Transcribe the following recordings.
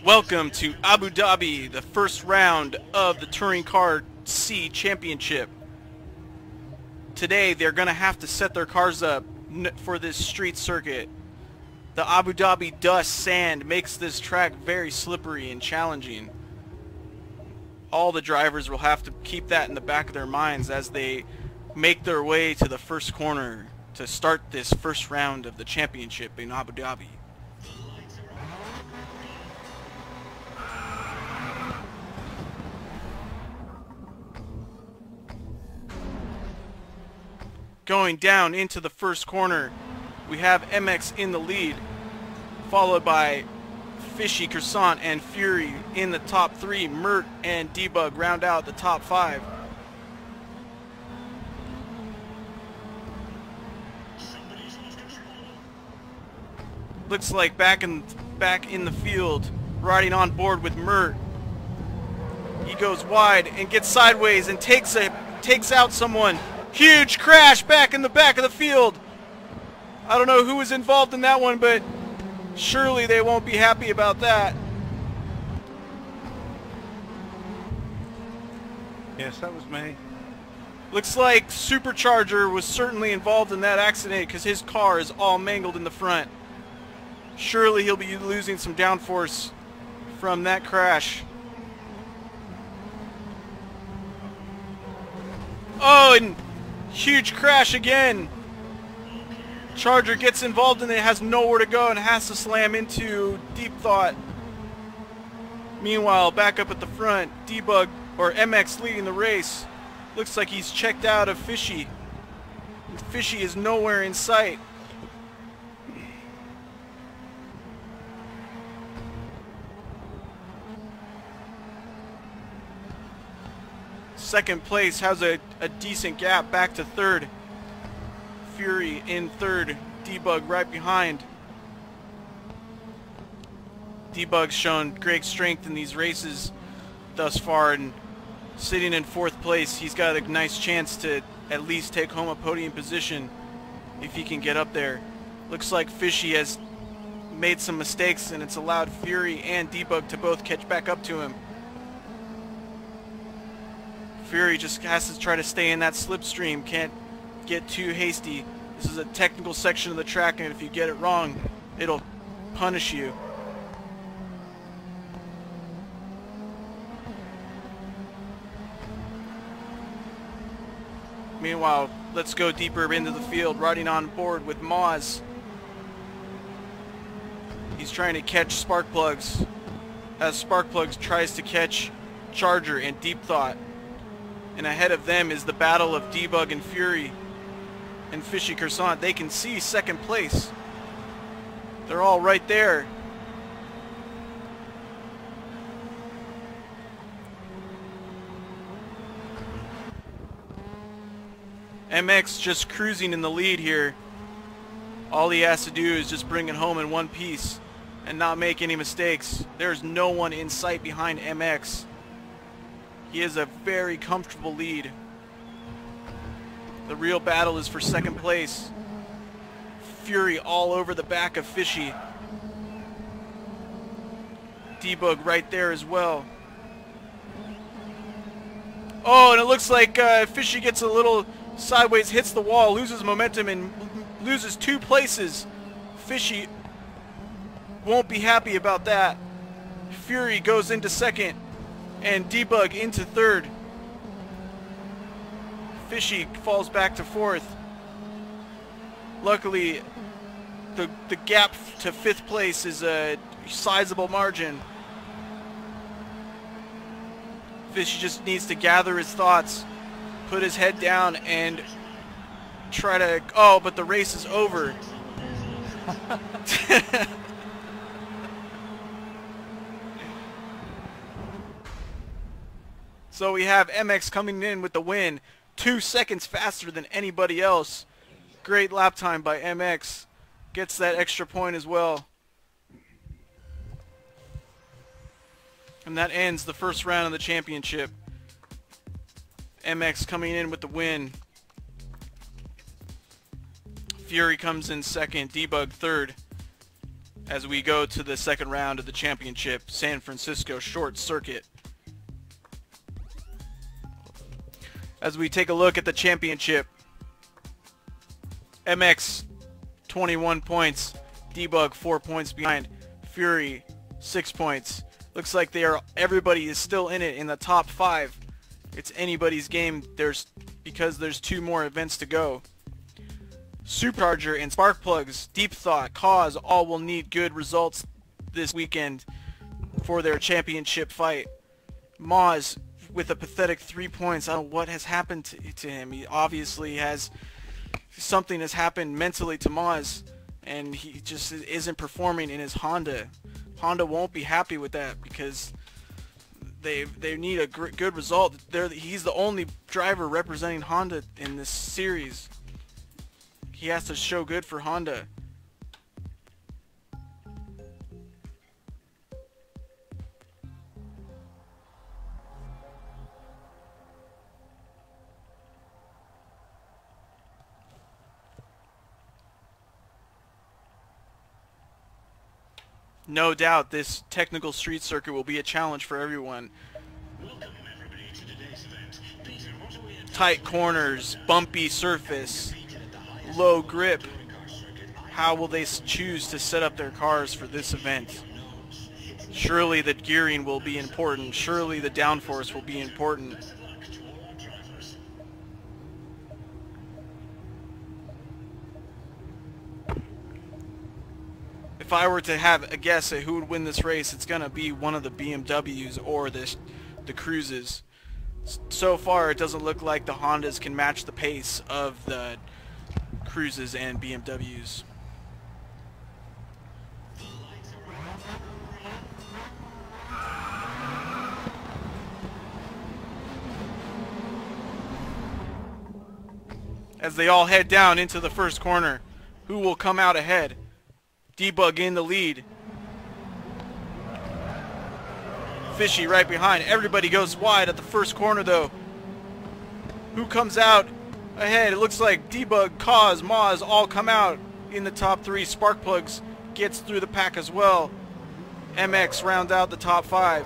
Welcome to Abu Dhabi, the first round of the Touring Car C Championship. Today they're going to have to set their cars up for this street circuit. The Abu Dhabi dust sand makes this track very slippery and challenging. All the drivers will have to keep that in the back of their minds as they make their way to the first corner to start this first round of the championship in Abu Dhabi. Going down into the first corner, we have MX in the lead, followed by Fishy, Croissant, and Fury in the top three. Mert and Debug round out the top five. Looks like back in the field, riding on board with Mert. He goes wide and gets sideways and takes out someone. Huge crash back in the back of the field. I don't know who was involved in that one, but surely they won't be happy about that. Yes, that was me. Looks like Supercharger was certainly involved in that accident because his car is all mangled in the front. Surely he'll be losing some downforce from that crash. Oh, and huge crash again. Charger gets involved in it, has nowhere to go, and has to slam into Deep Thought. Meanwhile, back up at the front, Debug, or MX, leading the race. Looks like he's checked out of Fishy. Fishy is nowhere in sight. Second place has a decent gap back to third. Fury in third, Debug right behind. Debug's shown great strength in these races thus far, and sitting in fourth place, he's got a nice chance to at least take home a podium position if he can get up there. Looks like Fishy has made some mistakes, and it's allowed Fury and Debug to both catch back up to him. Fury just has to try to stay in that slipstream, can't get too hasty. This is a technical section of the track, and if you get it wrong, it'll punish you. Meanwhile, let's go deeper into the field, riding on board with Moz. He's trying to catch Sparkplugs, as Sparkplugs tries to catch Charger and Deep Thought. And ahead of them is the battle of Debug and Fury and Fishy Croissant. They can see second place. They're all right there. MX just cruising in the lead here. All he has to do is just bring it home in one piece and not make any mistakes. There's no one in sight behind MX. He has a very comfortable lead. The real battle is for second place. Fury all over the back of Fishy. Debug right there as well. Oh, and it looks like Fishy gets a little sideways, hits the wall, loses momentum, and loses 2 places. Fishy won't be happy about that. Fury goes into second, and Debug into third. Fishy falls back to fourth. Luckily, the gap to fifth place is a sizable margin. Fishy just needs to gather his thoughts, put his head down, and try to... Oh, but the race is over. So we have MX coming in with the win, 2 seconds faster than anybody else. Great lap time by MX. Gets that extra point as well. And that ends the first round of the championship. MX coming in with the win. Fury comes in second, Debug third. as we go to the second round of the championship, San Francisco Short Circuit. As we take a look at the championship, MX 21 points, Debug 4 points behind, Fury 6 points. Looks like everybody is still in it in the top 5. It's anybody's game because there's 2 more events to go. Supercharger and Sparkplugs, Deep Thought, Cause all will need good results this weekend for their championship fight. Moz with a pathetic 3 points. I don't know what has happened to him. He obviously has something has happened mentally to Moz, and he just isn't performing in his Honda. Honda won't be happy with that because they need a good result. He's the only driver representing Honda in this series. He has to show good for Honda. No doubt this technical street circuit will be a challenge for everyone. Tight corners, bumpy surface, low grip. How will they choose to set up their cars for this event? Surely the gearing will be important. Surely the downforce will be important. If I were to have a guess at who would win this race, it's going to be one of the BMWs or the Cruises. So far, it doesn't look like the Hondas can match the pace of the Cruises and BMWs. As they all head down into the first corner, who will come out ahead? Debug in the lead. Fishy right behind. Everybody goes wide at the first corner though. Who comes out ahead? It looks like Debug, Cause, Moz all come out in the top 3. Sparkplugs gets through the pack as well. MX rounds out the top 5.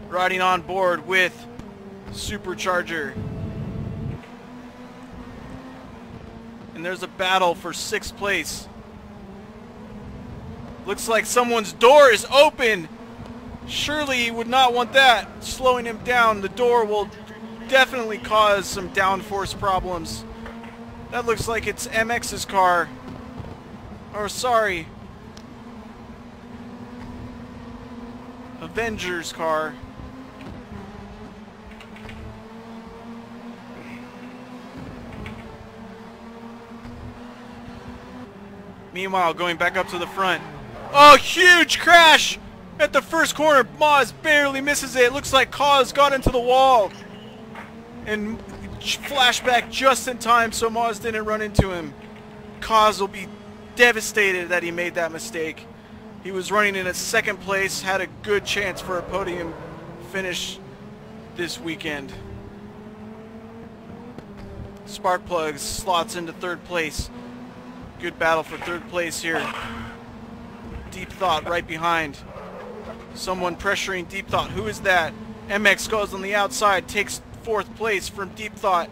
Riding on board with Supercharger. And there's a battle for 6th place. Looks like someone's door is open. Surely he would not want that. Slowing him down, the door will definitely cause some downforce problems. That looks like it's MX's car. Or sorry, Avenger's car. Meanwhile, going back up to the front. Oh, huge crash at the first corner. Moz barely misses it. Looks like Cause got into the wall. And flashback just in time so Moz didn't run into him. Cause will be devastated that he made that mistake. He was running in a 2nd place, had a good chance for a podium finish this weekend. Sparkplugs slots into 3rd place. Good battle for 3rd place here. Deep Thought right behind. Someone pressuring Deep Thought. Who is that? MX goes on the outside, takes 4th place from Deep Thought.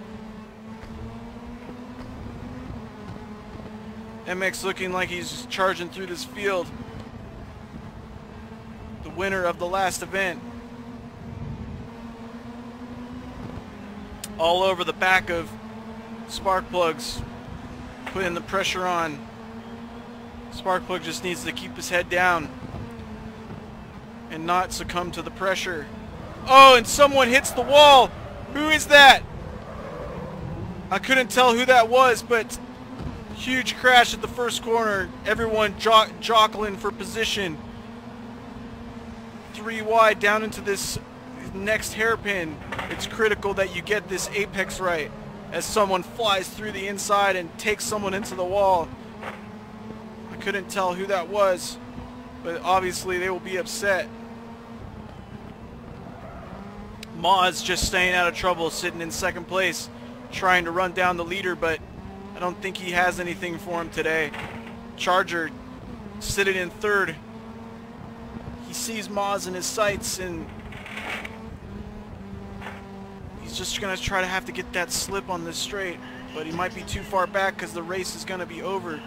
MX looking like he's charging through this field. The winner of the last event. All over the back of Sparkplugs. Putting the pressure on. Sparkplug just needs to keep his head down and not succumb to the pressure. Oh, and someone hits the wall. Who is that? I couldn't tell who that was, but huge crash at the first corner. Everyone jockling for position. 3 wide down into this next hairpin. It's critical that you get this apex right, as someone flies through the inside and takes someone into the wall. I couldn't tell who that was, but obviously they will be upset. Moz just staying out of trouble, sitting in 2nd place, trying to run down the leader, but I don't think he has anything for him today. Charger sitting in third. He sees Moz in his sights, and he's just going to try to have to get that slip on this straight. But he might be too far back because the race is going to be over.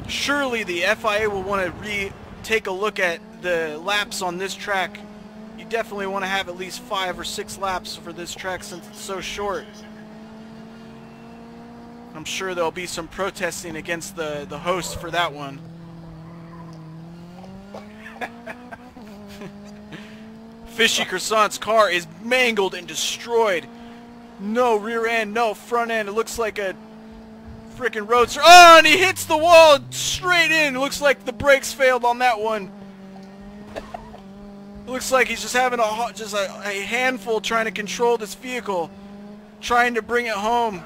Surely the FIA will want to take a look at the laps on this track. You definitely want to have at least 5 or 6 laps for this track since it's so short. I'm sure there'll be some protesting against the host for that one. Fishy Croissant's car is mangled and destroyed. No rear end, no front end. It looks like a freaking roadster. Oh, and he hits the wall straight in. It looks like the brakes failed on that one. It looks like he's just having a handful trying to control this vehicle, trying to bring it home,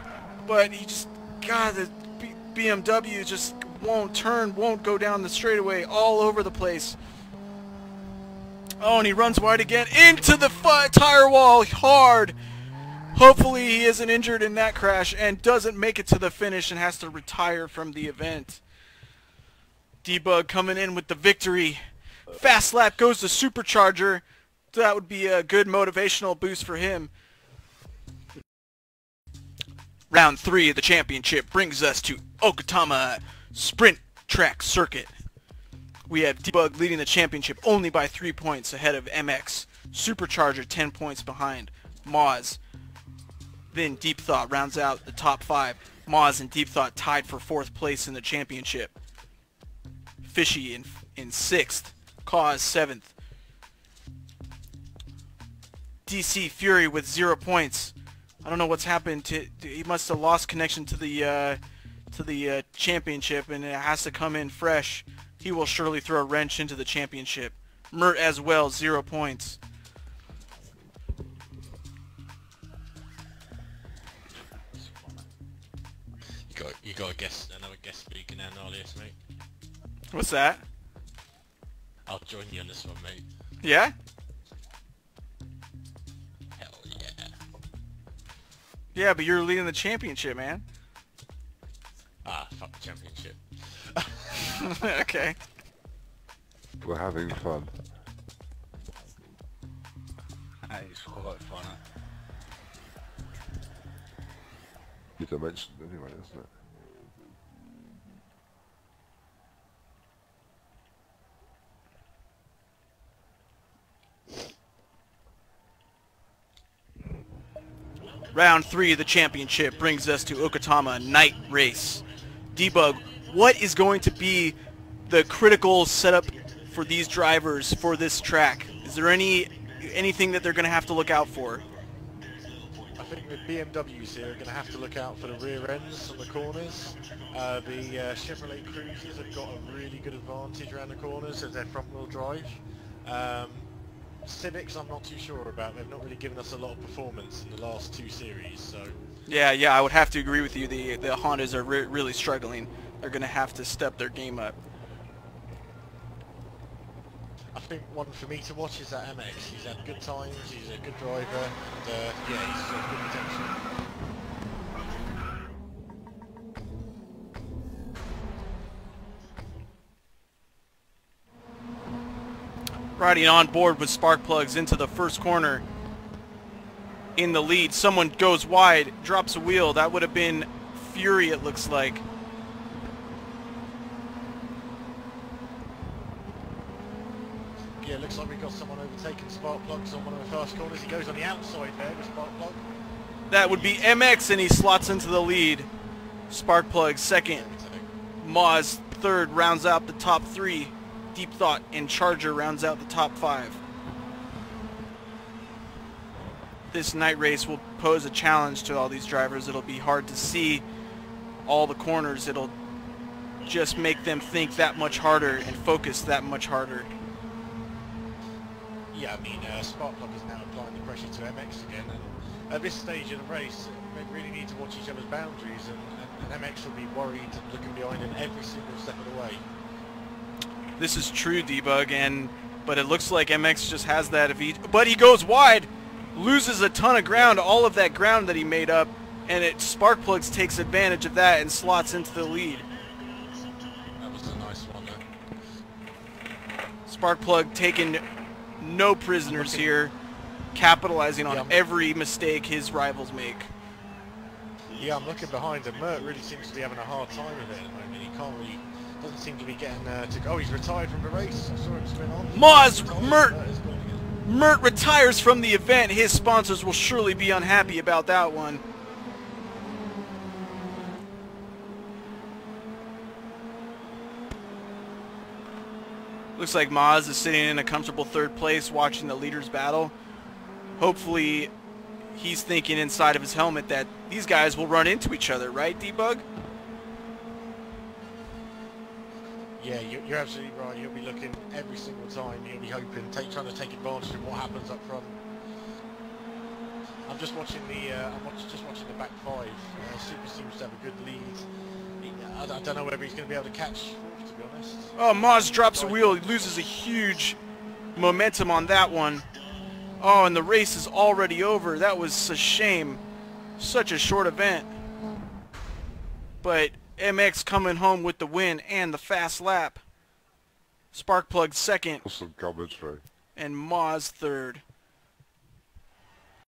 but he just, God, the BMW just won't turn, won't go down the straightaway, all over the place. Oh, and he runs wide again into the tire wall hard. Hopefully he isn't injured in that crash and doesn't make it to the finish and has to retire from the event. Debug coming in with the victory. Fast lap goes to Supercharger. That would be a good motivational boost for him. Round 3 of the championship brings us to Okutama Sprint Track Circuit. We have Debug leading the championship only by 3 points ahead of MX. Supercharger 10 points behind Moz. Then Deep Thought rounds out the top 5. Moz and Deep Thought tied for 4th place in the championship. Fishy in 6th. Cause 7th. DC Fury with 0 points. I don't know what's happened to. He must have lost connection to the championship, and it has to come in fresh. He will surely throw a wrench into the championship. Mert as well, 0 points. You got another guest speaker now, Gnarleus, mate. What's that? I'll join you on this one, mate. Yeah? Hell yeah. Yeah, but you're leading the championship, man. Ah, fuck the championship. Okay. We're having fun. It's quite fun. You don't mention it anyway, isn't it? Round 3 of the championship brings us to Okutama Night Race. Debug, what is going to be the critical setup for these drivers for this track? Is there anything that they're going to have to look out for? I think the BMWs here are going to have to look out for the rear ends on the corners. The Chevrolet Cruisers have got a really good advantage around the corners as they're front-wheel drive. Civics I'm not too sure about. They've not really given us a lot of performance in the last 2 series, so... Yeah, I would have to agree with you. The Hondas are really struggling. They're going to have to step their game up. I think one for me to watch is that MX. He's had good times, he's a good driver, and yeah, he's got good potential. Riding on board with spark plugs into the first corner. In the lead, someone goes wide, drops a wheel. That would have been Fury, it looks like. Yeah, looks like we've got someone overtaking spark plugs on one of the first corners. He goes on the outside there with spark plug. That would be MX, and he slots into the lead. Sparkplug second. Moz third, rounds out the top 3. Deep Thought and Charger rounds out the top 5. This night race will pose a challenge to all these drivers. It'll be hard to see all the corners. It'll just make them think that much harder and focus that much harder. Yeah, I mean, Sparkplug is now applying the pressure to MX again, and at this stage of the race, they really need to watch each other's boundaries, and MX will be worried and looking behind him every single step of the way. This is true, Debug, but it looks like MX just has that. But he goes wide, loses a ton of ground, all of that ground that he made up, And Sparkplugs takes advantage of that and slots into the lead. That was a nice one there. Sparkplug taking no prisoners here, capitalizing on every mistake his rivals make. Yeah, I'm looking behind him. Mert really seems to be having a hard time with it at the moment. He can't really, doesn't seem to be getting to go. Oh, he's retired from the race. I saw him spin on. Mert retires from the event. His sponsors will surely be unhappy about that one. Looks like Maz is sitting in a comfortable third place watching the leaders battle. Hopefully he's thinking inside of his helmet that these guys will run into each other, right, Debug? Yeah, you're absolutely right. He'll be looking every single time. He'll be hoping, trying to take advantage of what happens up front. I'm just watching the back five. Super seems to have a good lead. I don't know whether he's going to be able to catch fourth, to be honest. Oh, Maz drops a wheel. He loses a huge momentum on that one. Oh, and the race is already over. That was a shame. Such a short event. But MX coming home with the win and the fast lap. Sparkplug second. Awesome commentary. And Maz third.